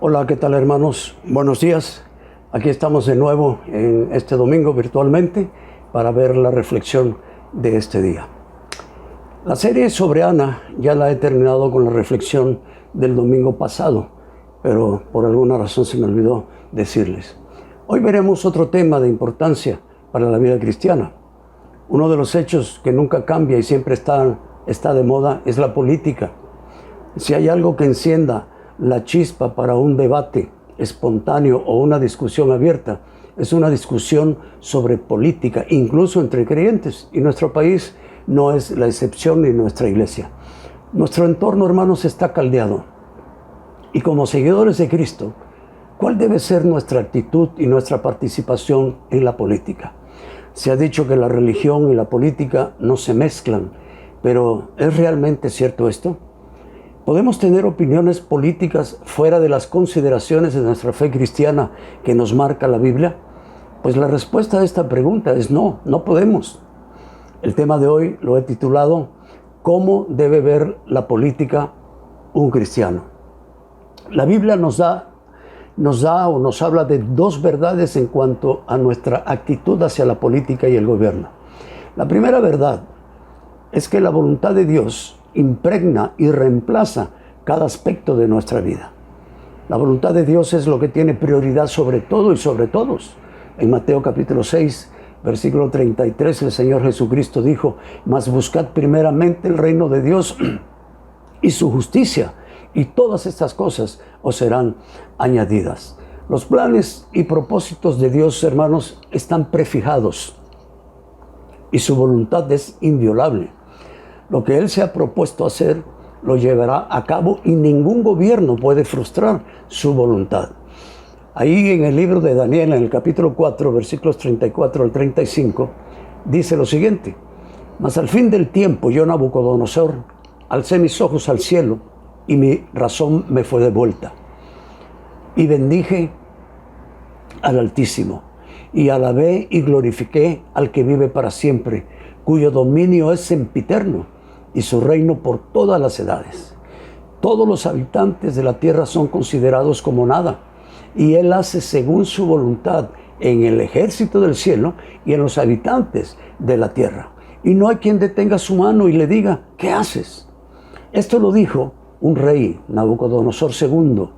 Hola, ¿qué tal, hermanos? Buenos días. Aquí estamos de nuevo en este domingo virtualmente para ver la reflexión de este día. La serie sobre Ana ya la he terminado con la reflexión del domingo pasado, pero por alguna razón se me olvidó decirles. Hoy veremos otro tema de importancia para la vida cristiana. Uno de los hechos que nunca cambia y siempre está de moda es la política. Si hay algo que encienda la chispa para un debate espontáneo o una discusión abierta, es una discusión sobre política, incluso entre creyentes. Y nuestro país no es la excepción ni nuestra iglesia. Nuestro entorno, hermanos, está caldeado. Y como seguidores de Cristo, ¿cuál debe ser nuestra actitud y nuestra participación en la política? Se ha dicho que la religión y la política no se mezclan, pero ¿es realmente cierto esto? ¿Podemos tener opiniones políticas fuera de las consideraciones de nuestra fe cristiana que nos marca la Biblia? Pues la respuesta a esta pregunta es no, no podemos. El tema de hoy lo he titulado ¿Cómo debe ver la política un cristiano? La Biblia nos habla de dos verdades en cuanto a nuestra actitud hacia la política y el gobierno. La primera verdad es que la voluntad de Dios impregna y reemplaza cada aspecto de nuestra vida. La voluntad de Dios es lo que tiene prioridad sobre todo y sobre todos. En Mateo capítulo 6, versículo 33, el Señor Jesucristo dijo: mas buscad primeramente el reino de Dios y su justicia, y todas estas cosas os serán añadidas. Los planes y propósitos de Dios, hermanos, están prefijados y su voluntad es inviolable. Lo que Él se ha propuesto hacer, lo llevará a cabo y ningún gobierno puede frustrar su voluntad. Ahí en el libro de Daniel, en el capítulo 4, versículos 34 al 35, dice lo siguiente: mas al fin del tiempo yo, Nabucodonosor, alcé mis ojos al cielo y mi razón me fue devuelta. Y bendije al Altísimo, y alabé y glorifiqué al que vive para siempre, cuyo dominio es sempiterno, y su reino por todas las edades. Todos los habitantes de la tierra son considerados como nada, y Él hace según su voluntad en el ejército del cielo y en los habitantes de la tierra. Y no hay quien detenga su mano y le diga: ¿qué haces? Esto lo dijo un rey, Nabucodonosor II.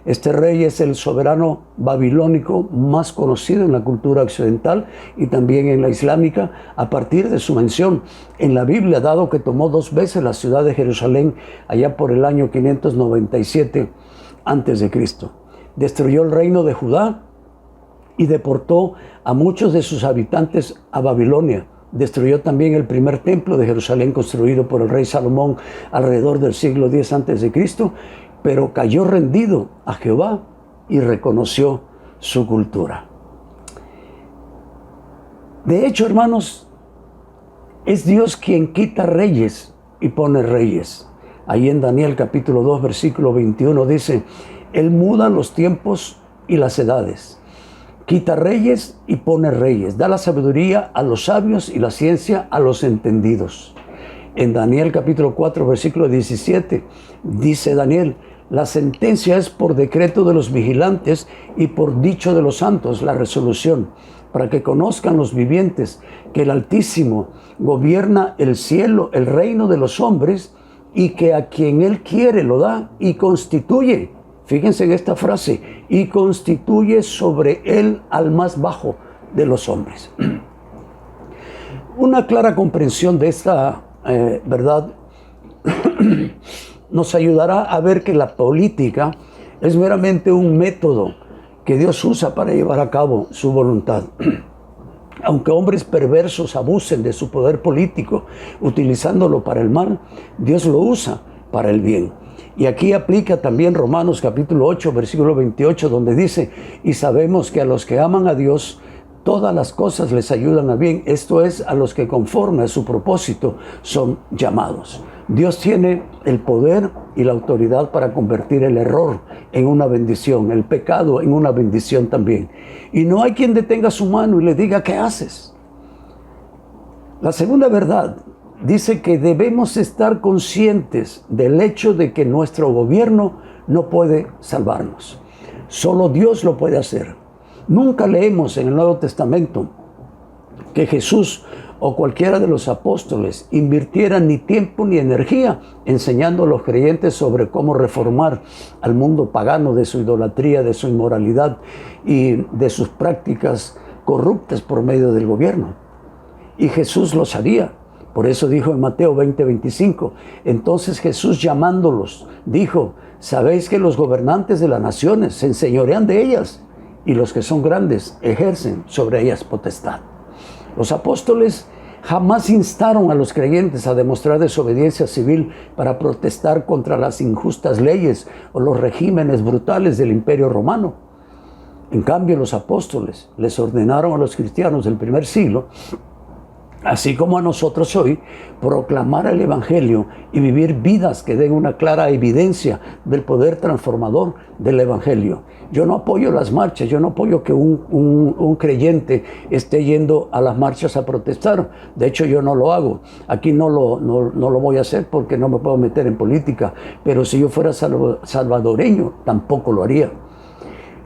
Este rey es el soberano babilónico más conocido en la cultura occidental y también en la islámica a partir de su mención en la Biblia, dado que tomó 2 veces la ciudad de Jerusalén allá por el año 597 a.C. Destruyó el reino de Judá y deportó a muchos de sus habitantes a Babilonia. Destruyó también el primer templo de Jerusalén construido por el rey Salomón alrededor del siglo X a.C., pero cayó rendido a Jehová y reconoció su cultura. De hecho, hermanos, es Dios quien quita reyes y pone reyes. Ahí en Daniel capítulo 2, versículo 21 dice: Él muda los tiempos y las edades. Quita reyes y pone reyes. Da la sabiduría a los sabios y la ciencia a los entendidos. En Daniel capítulo 4, versículo 17, dice Daniel: la sentencia es por decreto de los vigilantes y por dicho de los santos, la resolución, para que conozcan los vivientes que el Altísimo gobierna el cielo, el reino de los hombres, y que a quien Él quiere lo da y constituye. Fíjense en esta frase: y constituye sobre él al más bajo de los hombres. Una clara comprensión de esta verdad nos ayudará a ver que la política es meramente un método que Dios usa para llevar a cabo su voluntad. Aunque hombres perversos abusen de su poder político utilizándolo para el mal, Dios lo usa para el bien. Y aquí aplica también Romanos capítulo 8, versículo 28, donde dice: y sabemos que a los que aman a Dios, todas las cosas les ayudan a bien, esto es, a los que conforme a su propósito son llamados. Dios tiene el poder y la autoridad para convertir el error en una bendición, el pecado en una bendición también. Y no hay quien detenga su mano y le diga: ¿qué haces? La segunda verdad dice que debemos estar conscientes del hecho de que nuestro gobierno no puede salvarnos. Solo Dios lo puede hacer. Nunca leemos en el Nuevo Testamento que Jesús o cualquiera de los apóstoles invirtieran ni tiempo ni energía enseñando a los creyentes sobre cómo reformar al mundo pagano de su idolatría, de su inmoralidad y de sus prácticas corruptas por medio del gobierno. Y Jesús lo sabía. Por eso dijo en Mateo 20:25, entonces Jesús llamándolos, dijo, sabéis que los gobernantes de las naciones se enseñorean de ellas y los que son grandes ejercen sobre ellas potestad. Los apóstoles jamás instaron a los creyentes a demostrar desobediencia civil para protestar contra las injustas leyes o los regímenes brutales del Imperio Romano. En cambio, los apóstoles les ordenaron a los cristianos del primer siglo, así como a nosotros hoy, proclamar el Evangelio y vivir vidas que den una clara evidencia del poder transformador del Evangelio. Yo no apoyo las marchas, yo no apoyo que un creyente esté yendo a las marchas a protestar. De hecho, yo no lo hago. Aquí no lo voy a hacer porque no me puedo meter en política. Pero si yo fuera salvadoreño, tampoco lo haría.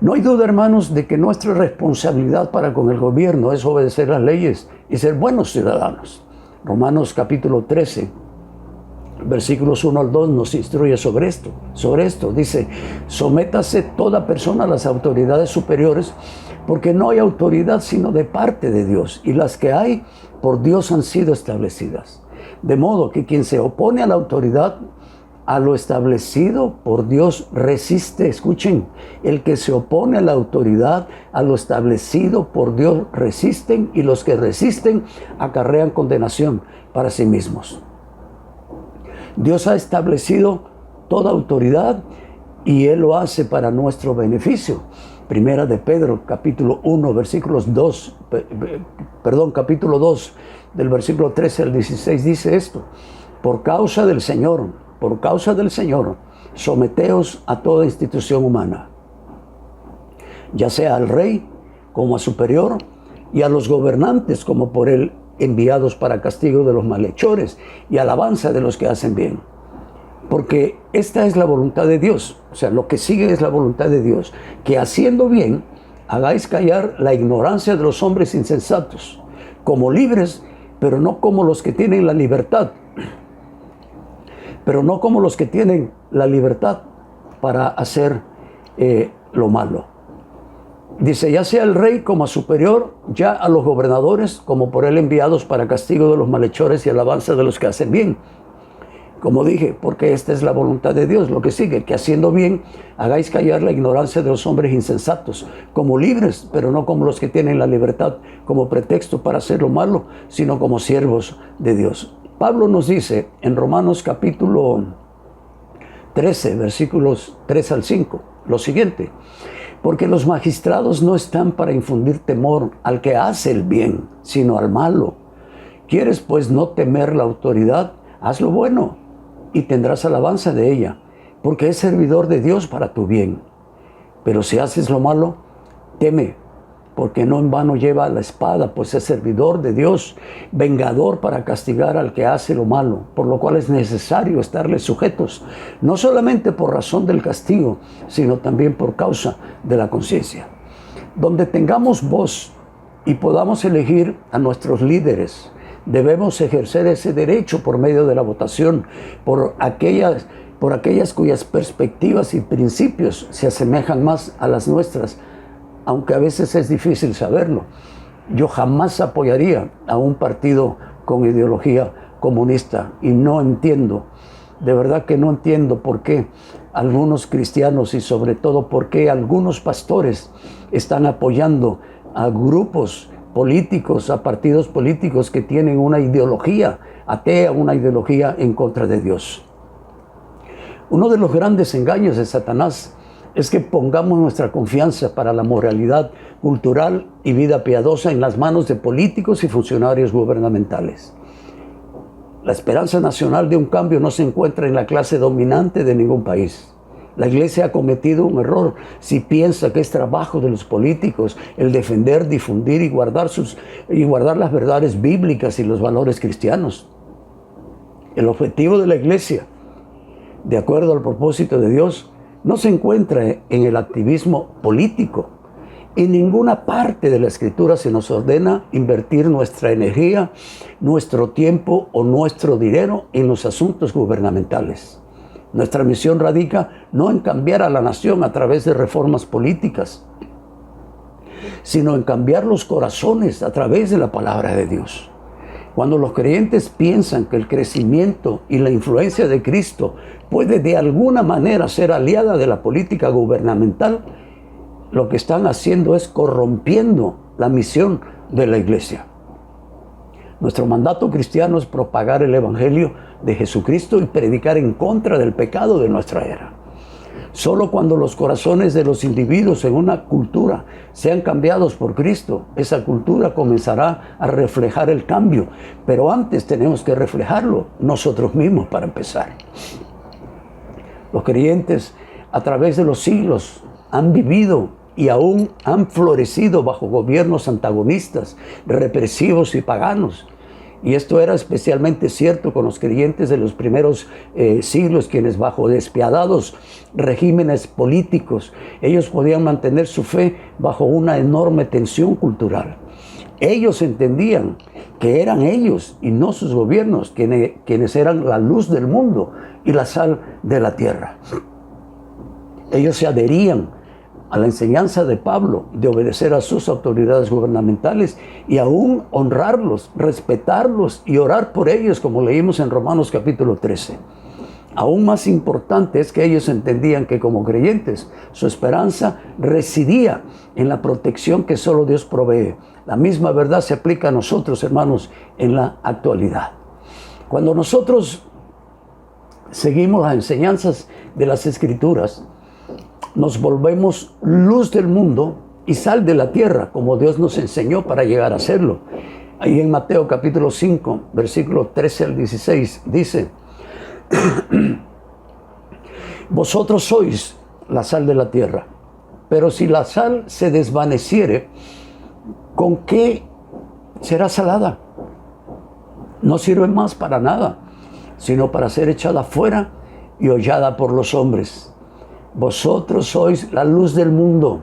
No hay duda, hermanos, de que nuestra responsabilidad para con el gobierno es obedecer las leyes y ser buenos ciudadanos. Romanos capítulo 13, versículos 1 al 2 nos instruye sobre esto. Dice, sométase toda persona a las autoridades superiores, porque no hay autoridad sino de parte de Dios, y las que hay por Dios han sido establecidas. De modo que quien se opone a la autoridad, a lo establecido por Dios resiste. Escuchen, el que se opone a la autoridad, a lo establecido por Dios resisten, y los que resisten acarrean condenación para sí mismos. Dios ha establecido toda autoridad y Él lo hace para nuestro beneficio. Primera de Pedro, capítulo 1, capítulo 2, del versículo 13 al 16 dice esto: por causa del Señor, someteos a toda institución humana, ya sea al rey como a superior, y a los gobernantes como por él enviados para castigo de los malhechores y alabanza de los que hacen bien. Porque esta es la voluntad de Dios, o sea, lo que sigue es la voluntad de Dios, que haciendo bien hagáis callar la ignorancia de los hombres insensatos, como libres, pero no como los que tienen la libertad, para hacer lo malo. Dice, ya sea el rey como a superior, ya a los gobernadores como por él enviados para castigo de los malhechores y alabanza de los que hacen bien. Como dije, porque esta es la voluntad de Dios. Lo que sigue, que haciendo bien hagáis callar la ignorancia de los hombres insensatos, como libres, pero no como los que tienen la libertad como pretexto para hacer lo malo, sino como siervos de Dios. Pablo nos dice en Romanos capítulo 13, versículos 3 al 5, lo siguiente: porque los magistrados no están para infundir temor al que hace el bien, sino al malo. ¿Quieres pues no temer la autoridad? Haz lo bueno y tendrás alabanza de ella, porque es servidor de Dios para tu bien. Pero si haces lo malo, teme, porque no en vano lleva la espada, pues es servidor de Dios, vengador para castigar al que hace lo malo, por lo cual es necesario estarles sujetos, no solamente por razón del castigo, sino también por causa de la conciencia. Donde tengamos voz y podamos elegir a nuestros líderes, debemos ejercer ese derecho por medio de la votación, por aquellas cuyas perspectivas y principios se asemejan más a las nuestras, aunque a veces es difícil saberlo. Yo jamás apoyaría a un partido con ideología comunista y no entiendo, de verdad que no entiendo por qué algunos cristianos y sobre todo por qué algunos pastores están apoyando a grupos políticos, a partidos políticos que tienen una ideología atea, una ideología en contra de Dios. Uno de los grandes engaños de Satanás es que pongamos nuestra confianza para la moralidad cultural y vida piadosa en las manos de políticos y funcionarios gubernamentales. La esperanza nacional de un cambio no se encuentra en la clase dominante de ningún país. La Iglesia ha cometido un error si piensa que es trabajo de los políticos el defender, difundir y guardar las verdades bíblicas y los valores cristianos. El objetivo de la Iglesia, de acuerdo al propósito de Dios, no se encuentra en el activismo político. En ninguna parte de la Escritura se nos ordena invertir nuestra energía, nuestro tiempo o nuestro dinero en los asuntos gubernamentales. Nuestra misión radica no en cambiar a la nación a través de reformas políticas, sino en cambiar los corazones a través de la palabra de Dios. Cuando los creyentes piensan que el crecimiento y la influencia de Cristo puede de alguna manera ser aliada de la política gubernamental, lo que están haciendo es corrompiendo la misión de la iglesia. Nuestro mandato cristiano es propagar el evangelio de Jesucristo y predicar en contra del pecado de nuestra era. Solo cuando los corazones de los individuos en una cultura sean cambiados por Cristo, esa cultura comenzará a reflejar el cambio. Pero antes tenemos que reflejarlo nosotros mismos para empezar. Los creyentes a través de los siglos han vivido y aún han florecido bajo gobiernos antagonistas, represivos y paganos. Y esto era especialmente cierto con los creyentes de los primeros siglos, quienes bajo despiadados regímenes políticos, ellos podían mantener su fe bajo una enorme tensión cultural. Ellos entendían que eran ellos y no sus gobiernos quienes eran la luz del mundo y la sal de la tierra. Ellos se adherían a la enseñanza de Pablo de obedecer a sus autoridades gubernamentales y aún honrarlos, respetarlos y orar por ellos, como leímos en Romanos capítulo 13. Aún más importante es que ellos entendían que como creyentes su esperanza residía en la protección que solo Dios provee. La misma verdad se aplica a nosotros, hermanos, en la actualidad. Cuando nosotros seguimos las enseñanzas de las Escrituras, nos volvemos luz del mundo y sal de la tierra, como Dios nos enseñó para llegar a serlo. Ahí en Mateo capítulo 5, versículo 13 al 16, dice: vosotros sois la sal de la tierra, pero si la sal se desvaneciere, ¿con qué será salada? No sirve más para nada, sino para ser echada fuera y hollada por los hombres. Vosotros sois la luz del mundo.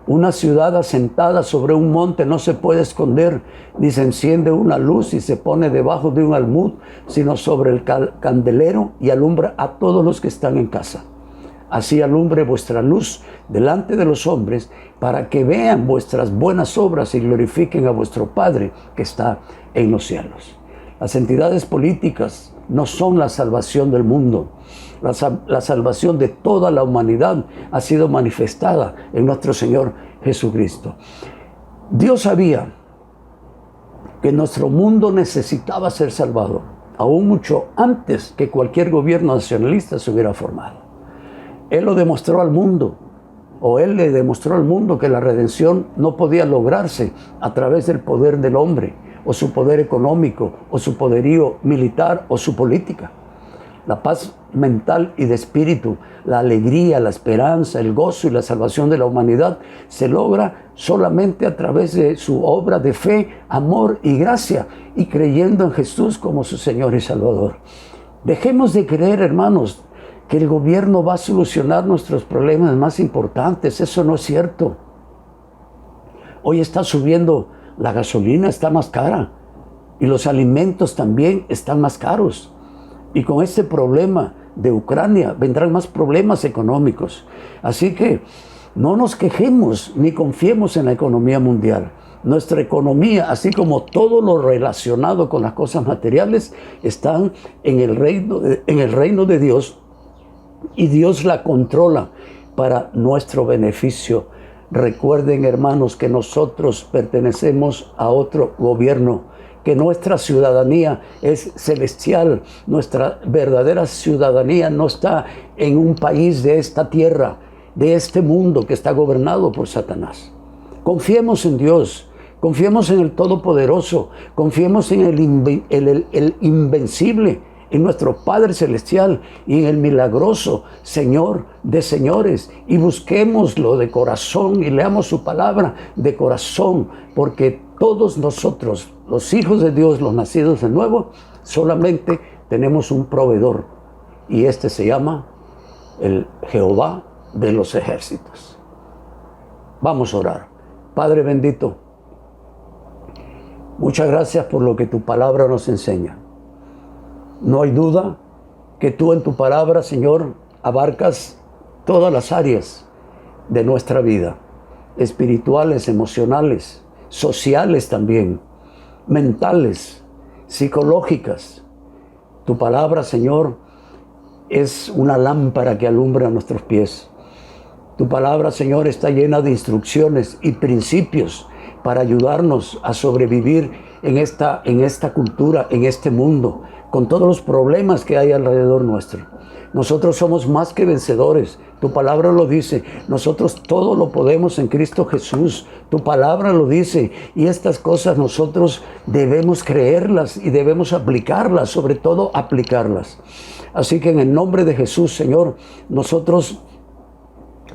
Una ciudad asentada sobre un monte no se puede esconder, ni se enciende una luz y se pone debajo de un almud, sino sobre el candelero y alumbra a todos los que están en casa. Así alumbre vuestra luz delante de los hombres, para que vean vuestras buenas obras y glorifiquen a vuestro Padre que está en los cielos. Las entidades políticas no son la salvación del mundo. La salvación de toda la humanidad ha sido manifestada en nuestro Señor Jesucristo. Dios sabía que nuestro mundo necesitaba ser salvado, aún mucho antes que cualquier gobierno nacionalista se hubiera formado. Él lo demostró al mundo, o Él le demostró al mundo que la redención no podía lograrse a través del poder del hombre, o su poder económico, o su poderío militar, o su política. La paz mental y de espíritu, la alegría, la esperanza, el gozo y la salvación de la humanidad se logra solamente a través de su obra de fe, amor y gracia, y creyendo en Jesús como su Señor y Salvador. Dejemos de creer, hermanos, que el gobierno va a solucionar nuestros problemas más importantes. Eso no es cierto. Hoy está subiendo la gasolina, está más cara, y los alimentos también están más caros. Y con este problema de Ucrania vendrán más problemas económicos. Así que no nos quejemos ni confiemos en la economía mundial. Nuestra economía, así como todo lo relacionado con las cosas materiales, están en el reino de Dios, y Dios la controla para nuestro beneficio. Recuerden, hermanos, que nosotros pertenecemos a otro gobierno, que nuestra ciudadanía es celestial. Nuestra verdadera ciudadanía no está en un país de esta tierra, de este mundo que está gobernado por Satanás. Confiemos en Dios, confiemos en el Todopoderoso, confiemos en el Invencible, en nuestro Padre Celestial y en el milagroso Señor de señores, y busquémoslo de corazón y leamos su palabra de corazón, porque todos nosotros, los hijos de Dios, los nacidos de nuevo, solamente tenemos un proveedor, y este se llama el Jehová de los ejércitos. Vamos a orar. Padre bendito, muchas gracias por lo que tu palabra nos enseña. No hay duda que tú en tu palabra, Señor, abarcas todas las áreas de nuestra vida, espirituales, emocionales, sociales también, mentales, psicológicas. Tu palabra, Señor, es una lámpara que alumbra nuestros pies. Tu palabra, Señor, está llena de instrucciones y principios para ayudarnos a sobrevivir en esta cultura, en este mundo, con todos los problemas que hay alrededor nuestro. Nosotros somos más que vencedores. Tu palabra lo dice. Nosotros todo lo podemos en Cristo Jesús. Tu palabra lo dice. Y estas cosas nosotros debemos creerlas y debemos aplicarlas, sobre todo aplicarlas. Así que en el nombre de Jesús, Señor, nosotros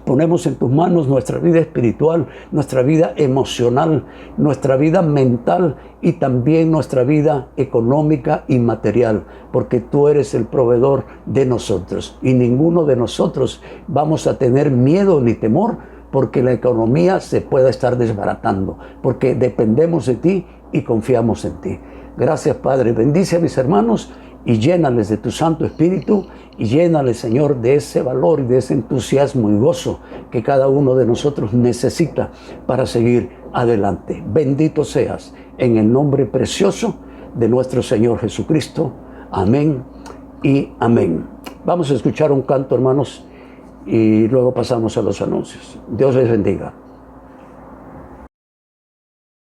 ponemos en tus manos nuestra vida espiritual, nuestra vida emocional, nuestra vida mental y también nuestra vida económica y material, porque tú eres el proveedor de nosotros y ninguno de nosotros vamos a tener miedo ni temor porque la economía se pueda estar desbaratando, porque dependemos de ti y confiamos en ti. Gracias, Padre. Bendice a mis hermanos y llénales de tu Santo Espíritu y llénales, Señor, de ese valor y de ese entusiasmo y gozo que cada uno de nosotros necesita para seguir adelante. Bendito seas en el nombre precioso de nuestro Señor Jesucristo. Amén y amén. Vamos a escuchar un canto, hermanos, y luego pasamos a los anuncios. Dios les bendiga.